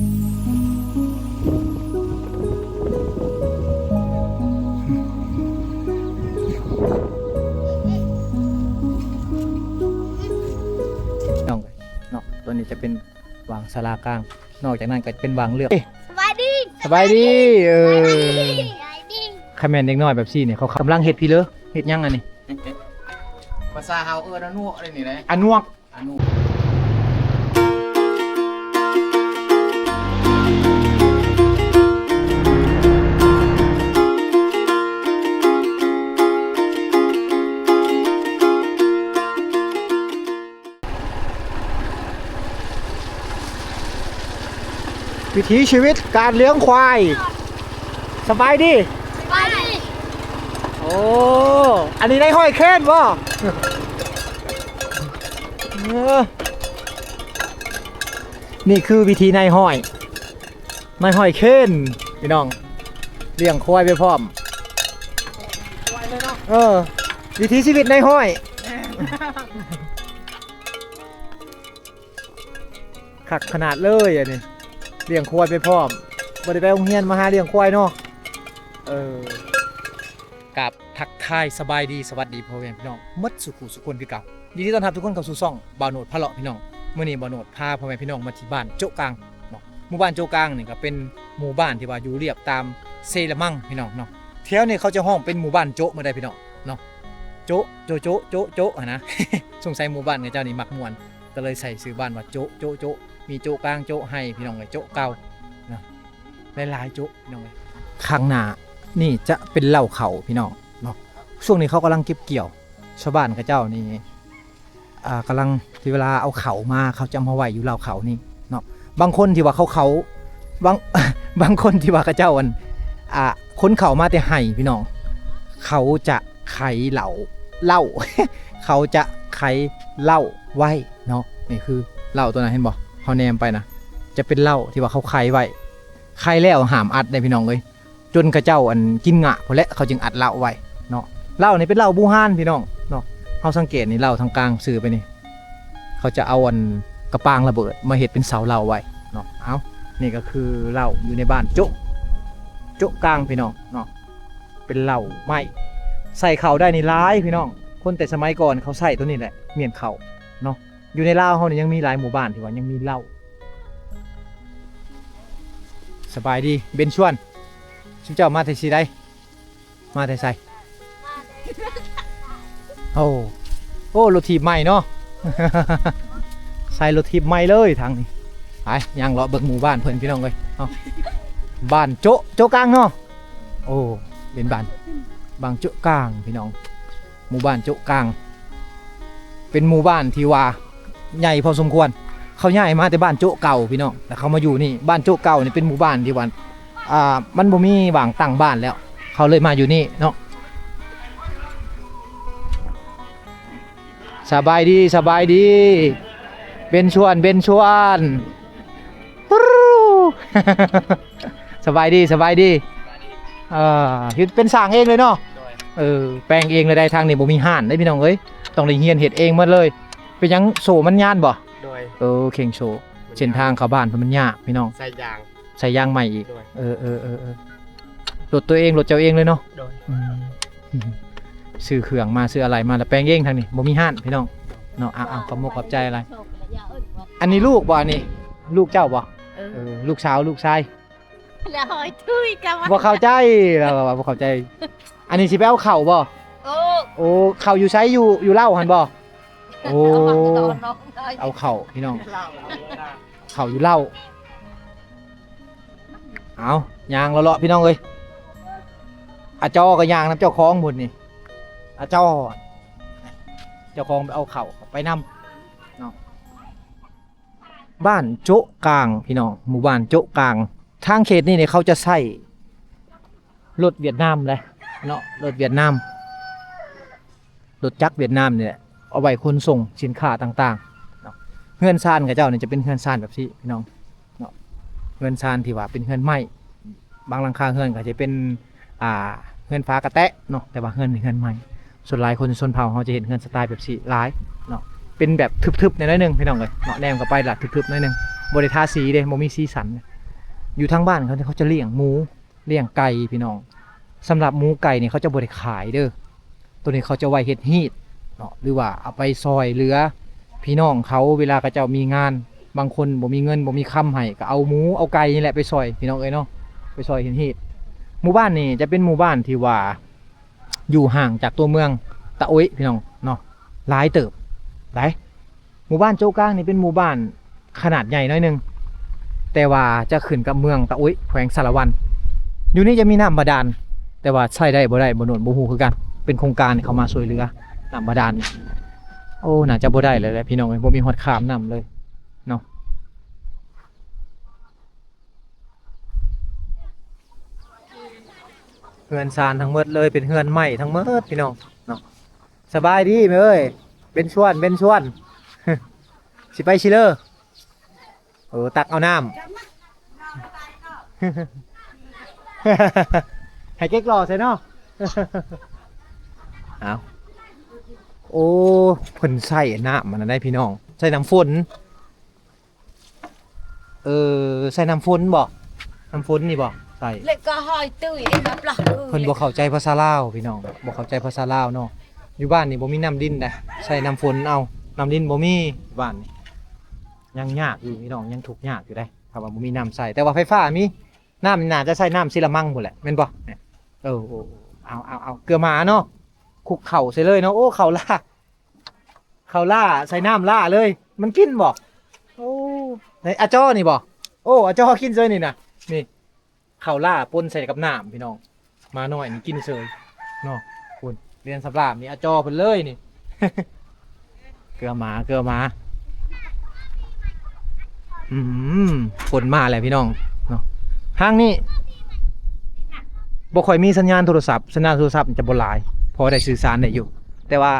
น้องเนาะตัวนี้จะเป็นวางศาลากลางนอกจากนั้นก็เป็นวางเลือกสบายดีสบายดีสบายดี คาแมนเด็กน้อยแบบซี่เนี่ยเขากำลังเฮ็ดพี่เลอเฮ็ดยังอันนี้ ภาษาเฮาอนุอะไรนี่นะ อันนวก อนุวิถีชีวิตการเลี้ยงควายสบายดี สบายดี โอ้อันนี้ได้ห้อยแค้นบ่นี่คือวิธีนายห้อยแค้นพี่น้องเลี้ยงควายไปพร้อมวิถีชีวิตนายห้อยขักขนาดเลยอันนี้เลี้ยงควายไปพร้อมบ่ได้ไปโรงเรียนมาหาเลี้ยงควายเนาะกับทักทายสบายดีสวัสดีพ่อแม่พี่น้องมัดสุขุสุคนคือเก่ายินดีต้อนรับทุกคนเข้าสู่ช่องบ่าวโหนดพะเลาะพี่น้องมื้อนี้บ่าวโหนดพาพ่อแม่พี่น้องมาที่บ้านโจ๊กกลางเนาะหมู่บ้านโจ๊กกลางนี่ก็เป็นหมู่บ้านที่ว่าอยู่เรียบตามเซละมั่งพี่น้องเนาะแถวนี้เขาจะห้องเป็นหมู่บ้านโจ๊กมาได้พี่น้องเนาะโจ๊โจโจโจโจนะ สงสัยหมู่บ้านเจ้านี่มักม่วนก็เลยใส่ชื่อบ้านว่าโจ๊โจโจมีโจ๊กกลางโจ๊ให้พี่น้องเลยโจ๊เก่านะหลายๆโจ๊พี่น้องเลยข้างหน้านี่จะเป็นเหล้าเขาพี่น้องเนาะช่วงนี้เขากำลังเก็บเกี่ยวชาวบ้านกับเจ้านี่กำลังที่เวลาเอาเขามาเขาจะมาไว้อยู่เหล้าเขานี่เนาะบางคนที่ว่าเขาบางคนที่ว่ากับเจ้าคนเขามาแต่ไห้พี่น้องเขาจะไขเหล้า เขาจะไขเหล้าไว้เนาะนี่คือเหล้าตัวนั้นเห็นบ่เขาแนมไปนะจะเป็นเหล้าที่ว่าเขาไขไว้ไขแล้วหามอัดได้พี่น้องเลยจนกระเจ้ากินงะพอแล้วเขาจึงอัดเหล้าไว้เนาะเหล้านี่เป็นเหล้าบูฮานพี่น้องเนาะเขาสังเกตนี่เหล้าทางกลางสื่อไปนี่เขาจะเอากระปางระเบิดมาเห็ดเป็นเสาเหล้าไว้เนาะเอานี่ก็คือเหล้าอยู่ในบ้านโจ๊กกลางพี่น้องเนาะเป็นเหล้าไม้ใส่เข่าได้นี่ร้ายพี่น้องคนแต่สมัยก่อนเขาใส่ตัวนี้แหละเมียนเข่าเนาะอยู่ในลาวเขาเนี่ยยังมีหลายหมู่บ้านที่ว่ายังมีเหล้าสบายดีเบนชวนชิมเจ้ามาไทยซีได้มาไทยไซโอ้รถถีบใหม่เนาะ ใส่รถถีบใหม่เลยทางนี้ไปยังเลาะเบิกหมู่บ้านเพื่อนพี่น้องเลยบ้านโจ๊กลางเนาะโอ้เป็นบ้านบางโจ๊กลางพี่น้องหมู่บ้านโจ๊กลางเป็นหมู่บ้านที่ว่าใหญ่พอสมควรเขาย้ายมาแต่บ้านโจ๊กเก่าพี่น้องแต่เขามาอยู่นี่บ้านโจ๊กเก่านี่เป็นหมู่บ้านที่ว่ามันบ่มีหว่างตั้งบ้านแล้วเขาเลยมาอยู่นี่เนาะสบายดีเบนชวนสบายดีเป็นสร้างเองเลยเนาะแปลงเองเลยได้ทางนี้บ่มีห่านได้พี่น้องเอ้ยต้องได้เฮียนเฮ็ดเองหมดเลยเป็นยังโซมันย่านบ่โดยเข่งโซเส้นทางเข้าบ้านมันยากพี่น้องใส่ยางใหม่อีกรถตัวเองรถเจ้าเองเลยเนาะโดยซื้อเครื่องมาซื้ออะไรมาแล้วแปลงเองทางนี้บ่มีห่านพี่น้องเนาะขอบคุณขอบใจอะไรอันนี้ลูกบ่นี่ลูกเจ้าบ่ลูกสาวลูกชายแล้วหอยทุยกันบ่เข้าใจแล้วบ่เข้าใจอันนี้สิไปเอาเข่าบ่โอ้เข่าอยู่ไสอยู่เล่าหั่นบ่โอ้เอาเข่าพี่น้องเข่าอยู่เล่าเอายางเลาะพี่น้องเอ้ยอาจอก็ยางน้ำเจ้าของหมดนี่อาจอเจ้าของไปเอาเข่าไปนำเนาะบ้านโจ๊กกลางพี่น้องหมู่บ้านโจ๊กกลางทางเขตนี่เนี่ยเขาจะใส่รถเวียดนามเลยเนาะรถเวียดนามรถจักรเวียดนามเนี่ยเอาไว้ขนส่งสินค้าต่างๆเนาะเฮือนซานกับเจ้าเนี่ยจะเป็นเฮือนซานแบบนี้พี่น้องเนาะเฮือนซานที่ว่าเป็นเฮือนไม้บางหลังคาเฮือนก็จะเป็นเฮือนฟ้ากระแตะเนาะแต่ว่าเฮือนไม้ส่วนหลายคนชนเผ่าเขาจะเห็นเฮือนสไตล์แบบนี้หลายเนาะเป็นแบบทึบๆในน้อยนึงพี่น้องเลยเนาะแนมกับไปหลักทึบๆน้อยนึงบริทาสีเด้โมมีสีสัน อยู่ทางบ้านเขาเนี่ยเขาจะเลี้ยงหมูเลี้ยงไก่พี่น้องสำหรับหมูไก่เนี่ยเขาจะบ่ได้ขายเด้อตัวนี้เขาจะไว้เฮ็ดฮีทเนาะหรือว่าเอาไปซอยเหลือพี่น้องเขาเวลาเขาเจ้ามีงานบางคนบ่มีเงินบ่มีคำให้ก็เอาหมูเอาไก่นี่แหละไปซอยพี่น้องเอ้ยเนาะไปซอยเฮ็ดฮีทหมู่บ้านนี่จะเป็นหมู่บ้านที่ว่าอยู่ห่างจากตัวเมืองตะโอ้ยพี่น้องเนาะหลายเติบหลายหมู่บ้านโจกลางนี่เป็นหมู่บ้านขนาดใหญ่น้อยหนึงแต่ว่าจะขึ้นกับเมืองตะโอ้ยแขวงสารวันอยู่นี่จะมีน้ำบาดาลแต่ว่าใช้ได้บ่ได้บ่โน่นบ่ฮู้คือกันเป็นโครงการที่เขามาช่วยเหลือน้ำบาดาลโอ้น่าจะบ่ได้เลยแหละพี่น้องเอ้ยบ่มีฮอดข้ามน้ำเลยเนาะเฮือนซานทั้งหมดเลยเป็นเฮือนใหม่ทั้งหมดพี่น้องเนาะสบายดีไหมเอ้ยเป็นชวนเป็นชวน สิไปชิเลอร์ตักเอาน้ำ ให้เก๊กรอใช่เนาะ เอาโอ้เพิ่นใส่น้ำมันได้พี่น้องใส่น้ำฝนใส่น้ำฝนบ่น้ำฝนนี่บ่ใส่ Lại có hỏi tươi em bắp lọc เพิ่นบ่เข้าใจภาษาลาวพี่น้องบ่เข้าใจภาษาลาวเนาะอยู่บ้านนี่บ่มีน้ำดินนะใส่น้ำฝนเอาน้ำดินบ่มีบ้านนี่ยังยากอยู่พี่น้องยังทุกข์ยากอยู่ได้ถ้าว่าบ่มีน้ำใส่แต่ว่าไฟฟ้ามีน้ำน่าจะใส่น้ำซิละมังพุ่นแหละแม่นบ่เนี่ยเอาเกลือหมาเนาะคลุกเข่าใส่เลยเนาะโอ้เข่าล่าใส่น้ำล่าเลย มันกินบ่โอ้ในอาจ้อนี่บ่โอ้อาจ้อกินเซยนี่นะนี่เข่าล่าปนใส่กับน้ำพี่น้องมาหน่อยนี่กินเซยเนาะคุณเรียนสับลาบนี่อาจ้อเพิ่นเลยนี่ เกลือหมาฝนมาแล้วพี่น้องเนาะทางนี้บ่ค่อยมีสัญญาณโทรศัพท์สัญญาณโทรศัพท์มันจะบ่หลายพอได้สื่อสารได้อยู่แต่ว่า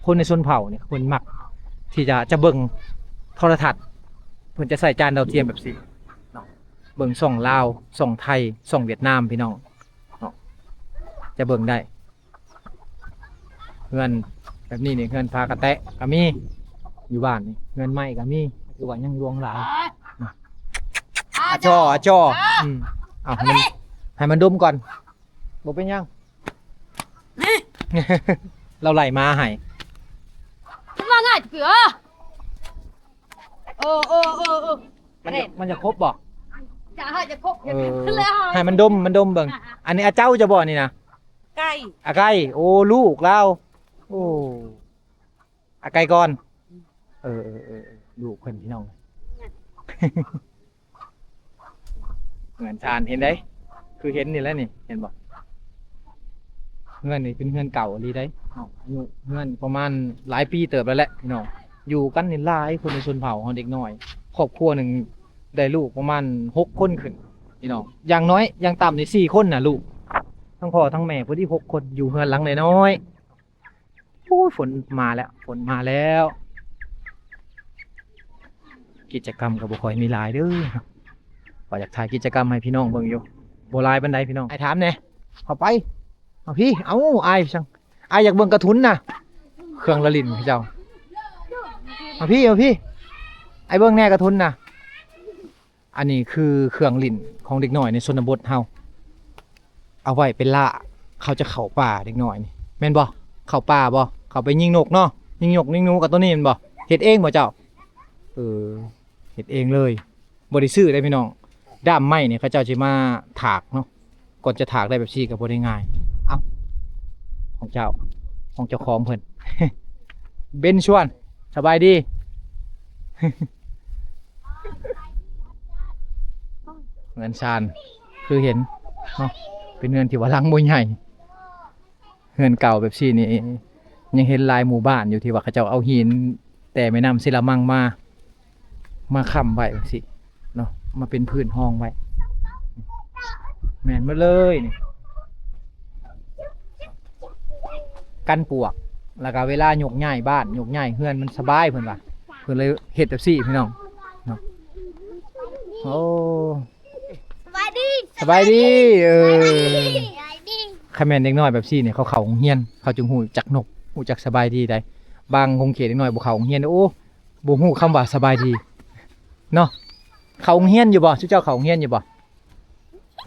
คนในชนเผ่าเนี่ยคนมักที่จะเบิ่งโทรทัศน์เพิ่นจะใส่จานดาวเทียมแบบนี้เนาะเบิ่งช่องลาวช่องไทยช่องเวียดนามพี่น้องเนาะจะเบิ่งได้เงินแบบนี้นี่เงินพากระแตะก็มีอยู่บ้านนี่เงินใหม่ก็มีคือว่ายังลวงหลายอาจอเอาให้มันดมก่อนบอกเป็นยัง เราไหลมาให้ Mà ngại cửaมันจะครบบอก Chả hỏi cho khúc ให้มันดมเบิ่งอันนี้อาเจ้าจะบอกนี่นะ Cay อาไก่โอ้ลูกเราโอ้อาไก่ก่อนลูกเพิ่นพี่น้อง เหมือนชานเห็นได้คือเห็นนี่แล้วนี่เห็นบอกเงื่อนนี่เป็นเงื่อนเก่าลีได้อายุเงื่อนประมาณหลายปีเติบแล้วแหละพี่น้องอยู่กันนี่หลายคนในชนเผ่าของเด็กน้อยครอบครัวหนึ่งได้ลูกประมาณ6 คนขึ้นพี่น้องอย่างน้อยอย่างต่ำนี่4 คนน่ะลูกทั้งพ่อทั้งแม่พอดี6 คนอยู่เฮือนหลังน้อยๆโอ้ยฝนมาแล้วกิจกรรมกับบุคคลมีหลายเด้อว่าอยากถ่ายกิจกรรมให้พี่น้องเบิ่งอยู่โบราณบันไดพี่น้องไอ้ถามเนี่ยเข้าไปเอาพี่เอาไอ้ช่างไอ้อยากเบิ่งกระทุนน่ะเครื่องละลินพี่เจ้าเอาพี่ไอ้เบิ่งแน่กระทุนน่ะอันนี้คือเครื่องลิ้นของเด็กน้อยในชนบทเฮาเอาไว้เป็นล่าเขาจะเข้าป่าเด็กน้อยนี่แม่นบ่เข้าป่าบ่เข้าไปยิงนกเนาะยิงนกยิงหนูกับตัวนี้แม่นบ่เฮ็ดเองบ่เจ้าเฮ็ดเองเลยบ่ได้ซื้อได้พี่น้องด้ามไม้เนี่ยเขาเจ้าสิมาถากเนาะก่อนจะถากได้แบบซี่ก็บ่ได้ง่ายเอ้าของเจ้าของเพิ่น เบนชวนสบายดี เงินชานคือเห็นเนาะเป็นเงินที่ว่าหลังบ่ใหญ่เงินเก่าแบบซี่นี่ยังเห็นลายหมู่บ้านอยู่ที่ว่าเขาเจ้าเอาหินแต่แม่น้ำศิลามังมาค้ำไว้แบบซี่เนาะมาเป็นพื้นห้องไว้แม่นมาเลยนี่กันปวกแล้วก็เวลาหยกง่ายบ้านหยกง่ายเฮือนมันสบายเพิ่นว่าเพิ่นเลยเฮ็ดแบบซี่พี่น้องเนาะโอ้ สบายดีคอมเมนต์เด็กน้อยแบบซี่เนี่ยเขาโรงเรียนเขาจึงหูจักนกหูจักสบายดีได้บางคงเขตเด็กน้อยบ่เข้าโรงเรียนโอ้บ่ฮู้คำว่าสบายดีเนาะเข้าโรงเรียนอยู่บ่ชื่อเจ้าเข้าโรงเรียนอยู่บ่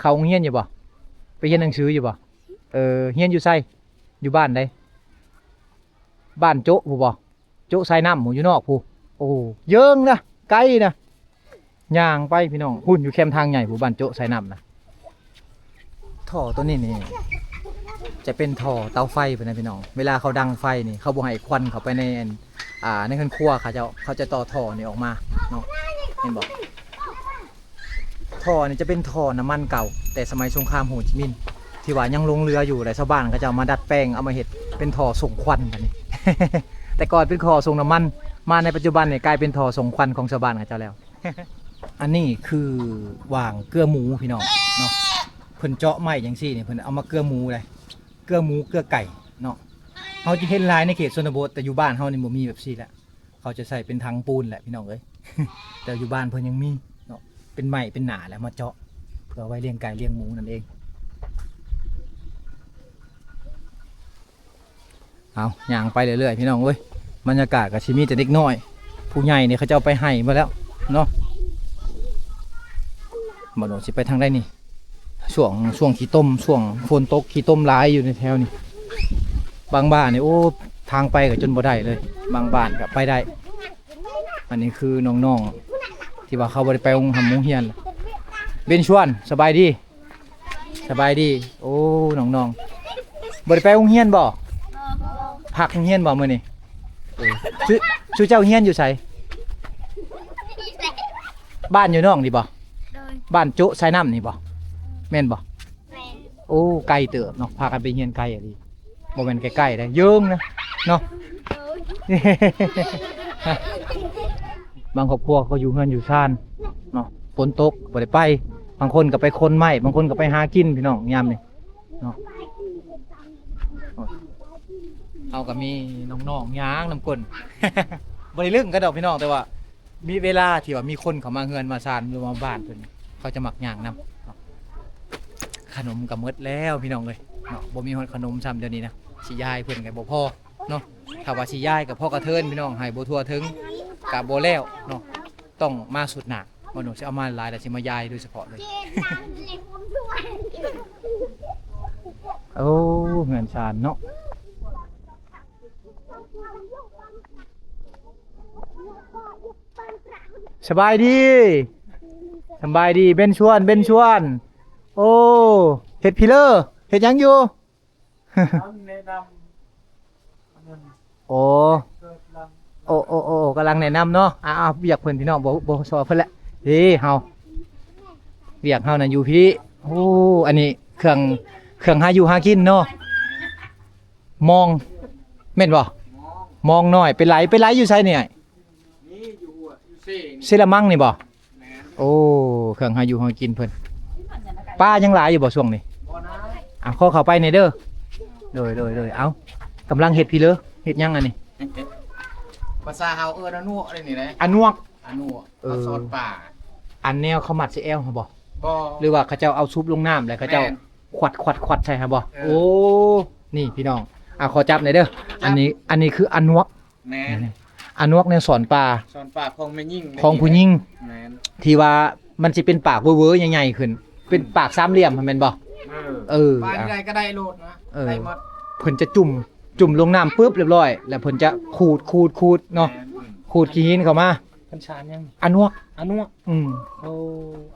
เขาโรงเรียนอยู่บ่ไปเรียนหนังสืออยู่บ่เรียนอยู่ไสอยู่บ้านใดบ้านโจ๊ะผู้บ่โจ๊ะไสน้ำหมู่อยู่นอกผู้โอ้เยิงนะไกลนะย่างไปพี่น้องหุ่นอยู่แคมทางใหญ่ผู้บ้านโจ๊ะไสน้ำนะท่อตัวนี้นี่จะเป็นท่อเตาไฟเพิ่นนะพี่น้องเวลาเขาดังไฟนี่เขาบ่ให้ควันเข้าไปในในเครื่องครัวเขาจะต่อท่อนี่ออกมาเนาะเห็นบ่ท่อนี่จะเป็นท่อน้ำมันเก่าแต่สมัยสงครามโฮจิมินห์ที่ว่ายังลงเรืออยู่หลายชาวบ้านก็จะเอามาดัดแปลงเอามาเฮ็ดเป็นท่อส่งควันกันนี่ แต่ก่อนเป็นท่อส่งน้ำมันมาในปัจจุบันเนี่ยกลายเป็นท่อส่งควันของชาวบ้านเขาเจ้าแล้ว อันนี้คือวางเกลือหมูพี่น้องเนาะเพิ่นเจาะไม้จังซี่นี่เพิ่นเอามาเกลือหมูเลยเกลือหมูเกลือไก่เนาะเฮาจะเห็นหลายในเขตชนบทแต่อยู่บ้านเฮานี่บ่มีแบบซี่แหละเขาจะใส่เป็นถังปูนแหละพี่น้องเอ้ย แต่อยู่บ้านเพิ่นยังมีเนาะเป็นไม้เป็นหนาแล้วมาเจาะเพื่อไว้เลี้ยงไก่เลี้ยงหมูนั่นเองเอาย่างไปเรื่อยๆพี่น้องเอ้ยบรรยากาศก็สิมีแต่เด็กน้อยผู้ใหญ่นี่เขาจะเอาไปให้มาแล้วเนาะบ่โดนสิไปทางใดนี่ช่วงขี้ต้มช่วงฝนตกขี้ต้มหลายอยู่ในแถวนี้บางบ้านนี่โอ้ทางไปก็จนบ่ได้เลยบางบ้านก็ไปได้อันนี้คือน้องๆที่ว่าเขาบ่ได้ไปโรงเรียนเบนชวนสบายดีโอ้น้องๆบ่ได้ไปโรงเรียนบ่พักโรงเรียนบ่มื้อนี้ชื่อเจ้าเรียนอยู่ไสบ้านอยู่น้องนี่บ่บ้านโจ๊ะไสน้ำนี่บ่แม่นบ่โอ้ไกลเติบเนาะพากันไปเรียนไกลอ่ะดิบ่แม่นใกล้ๆได้เยิงนะเนาะ บางครอบครัวก็อยู่เฮือนอยู่ซ่านเนาะฝนตกบ่ได้ไปบางคนก็ไปคนไม้บางคนก็ไปหากินพี่น้องยามนี่เนาะเอาก็มีน้องๆย่างน้ำก้น บ่ได้ลึงกันดอกพี่น้องแต่ว่ามีเวลาที่ว่ามีคนเข้ามาเฮือนมาซ่านหรือมาบ้านเพิ่นเขาจะมักย่างนำขนมก็หมดแล้วพี่น้องเอ้ยเนาะบ่มีฮอดขนมซ้ำเดี๋ยวนี้นะสิยายเพิ่นก็บ่พอเนาะถ้าว่าสิยายก็พอกระเทินพี่น้องให้บ่ทั่วถึงก็บ่แล้วเนาะต้องมาสุดหนักบ่หนูสิเอามาหลายแต่สิมายายโดยเฉพาะเลย โอ้เงินชานเนาะสบายดีเบนชวนโอ้เฮ็ดพิเลอร์เฮ็ดหยังอยู่ โอ้กำลังแนะนำเนาะเวียกเพิ่นพี่น้องบ่สอนเพิ่นแหละเฮ้เฮาเวียกเฮานั่นอยู่พี่โอ้อันนี้เครื่องหาอยู่หากินเนาะมองแม่นบ่มองน้อยไปไหลอยู่ไสเนี่ยนี่อยู่เซละมังนี่บ่โอ้เครื่องหาอยู่หากินเพิ่นป้ายังหลายอยู่บ่ช่วงนี้ขอเข้าไปในเด้อโดยเอากำลังเฮ็ดพี่เลอเฮ็ดยังอันนี้ ภาษาเฮาอนัวอะไรนี่นะ อันนวก อนัวเอาซอสป่า อันแนวเขามัดใส่แอลครับบ่ บ่ หรือว่าเขาเจ้าเอาซุปลงน้ำแล้วเขาเจ้าขวัดใช่ครับบ่โอ้นี่พี่น้องขอจับหน่อยเด้ออันนี้คืออันนวก แม่น อันนวกในสอนปลา ซอสป่าของแม่ยิ่ง ของผู้หญิง แม่น ที่ว่ามันสิเป็นปากเว้อๆใหญ่ๆขึ้นเป็นปากสามเหลี่ยมแม่นบ่ปลาที่ใดก็ได้โลดนะได้หมด เพิ่นจะจุ่มลงน้ำปุ๊บเรียบร้อยแล้วเพิ่นจะขูดเนาะขูดขี้หินเข้ามา กัญชายัง อันนวก อนุ อืม โอ้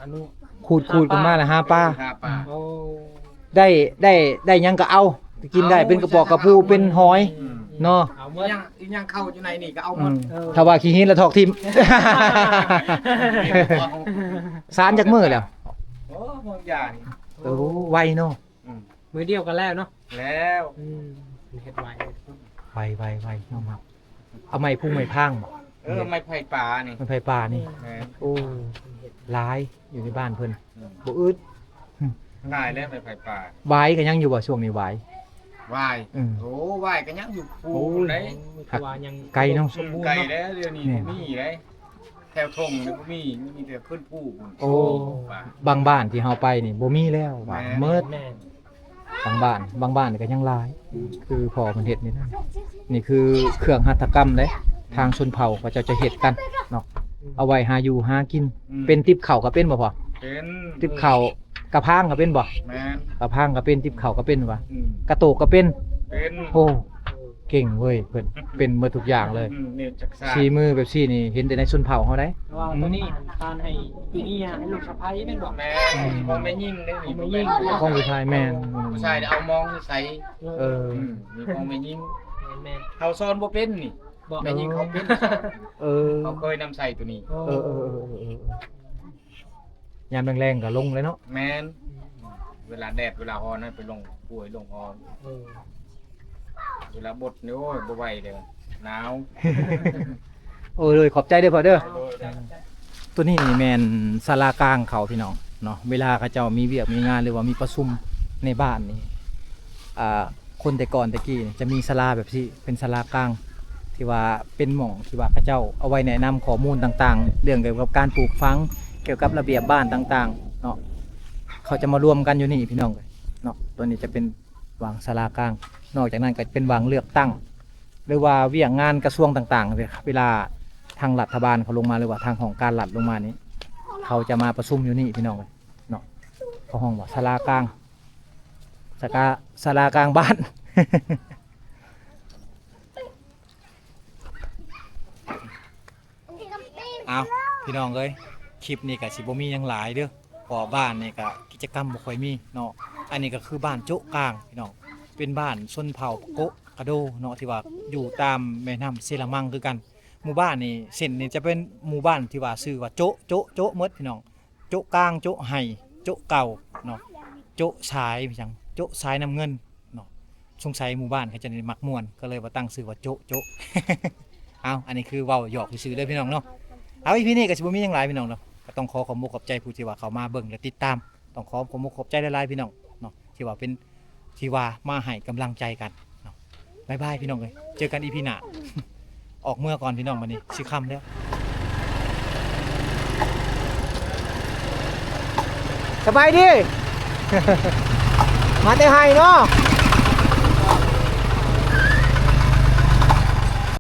อนุ ขูดขึ้นมาแล้วหาปลา หาปลา โอ้ ได้หยังก็เอากินได้เป็นกระปอกกระปูเป็นหอยเนาะ เอา อี เมื่อ ยังเข้าอยู่ในนี่ก็เอาหมด ถ้าว่าขี้หินแล้วถอกทิ่ม สารจากมือแล้ว โอ้บางอย่าง โอ้ไวเนาะ มือเดียวกันแล้วเนาะ แล้ว เฮ็ดไว้ ไวน้องครับเอาไม้พุ่งไม้พางบ่ ไม่ไผ่ปลานี่ ไม้ไฟป่านี่ แม่น โอ้หลายอยู่ในบ้านเพิ่นบ่อึด ง่ายแล้วไม่ไผ่ปลา หวายก็ยังอยู่บ่ช่วงนี้หวาย ว่าย อืม โอ้ว่ายก็ยังอยู่ปูได้ ตัวยัง ไกลเนาะ สมบูรณ์ ไก่ เนาะ แล้วเดี๋ยวนี้บ่มีได้แถวทงนี่บ่มีแต่ขึ้นผู้ โอ้บางบ้านที่เฮาไปนี่บ่มีแล้วหวายเมิด แม่ บางบ้านก็ยังหลายคือพอมันเฮ็ดนี่นะนี่คือเครื่องหัตถกรรมเด้ทางชนเผ่าเขาจะเฮ็ดกันเนาะเอาไว้หาอยู่หากินเป็นติบข้าวก็เป็นบ่พอ เป็น ติบข้าว กระพางก็เป็นบ่ แม่น กระพางก็เป็นทิพเข่าก็เป็นวะ อืม กระโตกก็เป็น เป็น โอ้เก่งเว้ยเพิ่นเป็นหมดทุกอย่างเลย เนี่ยจักซ่า ชีมือแบบซี่นี่เห็นแต่ในชนเผ่าเฮาได้ แต่ว่าตัวนี้ทานให้ปีนี้ให้ลูกสะใภ้แม่นบ่ แม่นคงไม่ยิ่งได้นี่ คงไม่ยิ่ง ของผู้ชายแม่น ผู้ชายเอามองใส่ เออ มีคงไม่ยิ่ง แม่น เขาซ้อนบ่เป็นนี่ บ่ ไม่ยิ่งเขาเป็น เออ เขาเคยนำใส่ตัวนี้ เออยามแรงๆก็ลงเลยเนาะ แม่นเวลาแดดเวลาร้อนนั่นไปลงป่วยลงร้อน เออ เวลาบดนี่โอ้ยบ่ไหวเด้อหนาว โอ้เลยขอบใจเด้อพ่อเด้อตัวนี้นี่แม่นศาลากลางเขาพี่น้องเนาะเวลาเขาเจ้ามีเวียกมีงานหรือว่ามีประชุมในบ้านนี่คนแต่ก่อนแต่กี้นี่จะมีศาลาแบบที่เป็นศาลากลางที่ว่าเป็นหม่องที่ว่าเขาเจ้าเอาไว้แนะนำข้อมูลต่างๆ เรื่องเกี่ยวกับการปลูกฝังเกี่ยวกับระเบียบบ้านต่างๆเนาะเขาจะมารวมกันอยู่นี่พี่น้องเนาะตัวนี้จะเป็นวางศาลากลาง นอกจากนั้นก็เป็นวางเลือกตั้ง หรือว่าเวียงงานกระทรวงต่างๆเวลาทางรัฐบาลเขาลงมาหรือว่าทางของการรัฐลงมานี้เขาจะมาประชุมอยู่นี่พี่น้องเลยเนาะเขาห้องว่าศาลากลางศาลากลางบ้าน เอาพี่น้องเลยคลิปนี้ก็สิบ่มีหยังหลายเด้อเพอบ้านนี่ก็กิจกรรมบ่ค่อยมีเนาะอันนี้ก็คือบ้านโจ๊ะกลางพี่น้องเป็นบ้านชนเผ่าโกะกะโดเนาะที่ว่าอยู่ตามแม่น้ำเซรามังคือกันหมู่บ้านนี่เส้นนี่จะเป็นหมู่บ้านที่ว่าชื่อว่าโจ๊ะโจ๊ะโจ๊ะหมดพี่น้องโจ๊ะกลางโจ๊ะไห้โจ๊ะเก่าเนาะโจ๊ะสายพี่จังโจ๊ะสายน้ำเงินเนาะสงสัยหมู่บ้านเขาจะได้มักม่วนก็เลยว่าตั้งชื่อว่าโจ๊ะโจ๊ะ เอาอันนี้คือเว้าหยอกซื่อๆเด้อพี่น้องเนาะ เอาอีพีนี้ก็สิบ่มีหยังหลายพี่น้องเนาะก็ต้องขอขอบใจผู้ที่ว่าเขามาเบิ่งและติดตามต้องขอขอบใจหลายๆพี่น้องเนาะที่ว่าเป็นที่ว่ามาให้กำลังใจกันเนาะบ๊ายบายพี่น้องเอ้ยเจอกันอีพีหน้า ออกเมื่อก่อนพี่น้องบัดนี้สิค่ำแล้วสบายดี มาแต่ไห้เนาะ